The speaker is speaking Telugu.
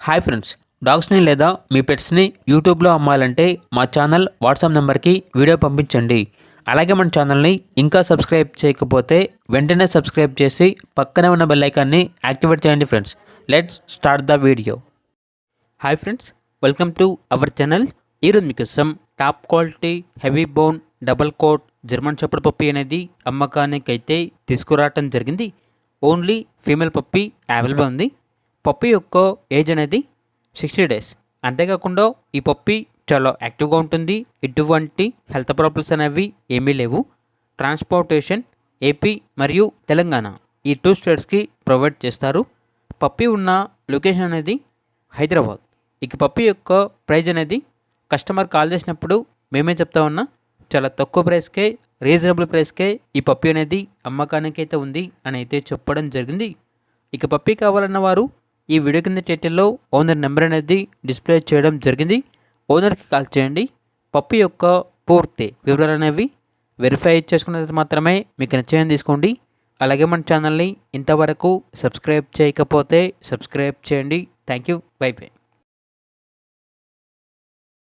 హాయ్ ఫ్రెండ్స్, డాగ్స్ని లేదా మీ పెట్స్ని యూట్యూబ్లో అమ్మాలంటే మా ఛానల్ వాట్సాప్ నెంబర్కి వీడియో పంపించండి. అలాగే మన ఛానల్ని ఇంకా సబ్స్క్రైబ్ చేయకపోతే వెంటనే సబ్స్క్రైబ్ చేసి పక్కనే ఉన్న బెల్ ఐకాన్ని యాక్టివేట్ చేయండి friends. Let's start the video. Hi friends, welcome to our channel. ఈరోజు మీకోసం top quality heavy bone double coat German shepherd puppy అనేది అమ్మకానికి అయితే తీసుకురావటం జరిగింది. ఓన్లీ ఫీమేల్ పప్పీ అవైలబుల్ ఉంది. పప్పీ యొక్క ఏజ్ అనేది 60 days. అంతేకాకుండా ఈ పప్పీ చాలా యాక్టివ్గా ఉంటుంది. ఎటువంటి హెల్త్ ప్రాబ్లమ్స్ అనేవి ఏమీ లేవు. ట్రాన్స్పోర్టేషన్ ఏపీ మరియు తెలంగాణ ఈ 2 స్టేట్స్కి ప్రొవైడ్ చేస్తారు. పప్పీ ఉన్న లొకేషన్ అనేది హైదరాబాద్. ఇక పప్పీ యొక్క ప్రైజ్ అనేది కస్టమర్ కాల్ చేసినప్పుడు మేమే చెప్తా ఉన్నా, చాలా తక్కువ ప్రైస్కే, రీజనబుల్ ప్రైస్కే ఈ పప్పీ అనేది అమ్మకానికి అయితే ఉంది అని అయితే చెప్పడం జరిగింది. ఇక పప్పీ కావాలన్న వారు ఈ వీడియో కింద టైటిల్లో ఓనర్ నెంబర్ అనేది డిస్ప్లే చేయడం జరిగింది. ఓనర్కి కాల్ చేయండి. పప్పీ యొక్క పూర్తి వివరాలు అనేవి వెరిఫై చేసుకున్న తర్వాత మాత్రమే మీకు నచ్చేయని తీసుకోండి. అలాగే మన ఛానల్ని ఇంతవరకు సబ్స్క్రైబ్ చేయకపోతే సబ్స్క్రైబ్ చేయండి. Thank you. By by.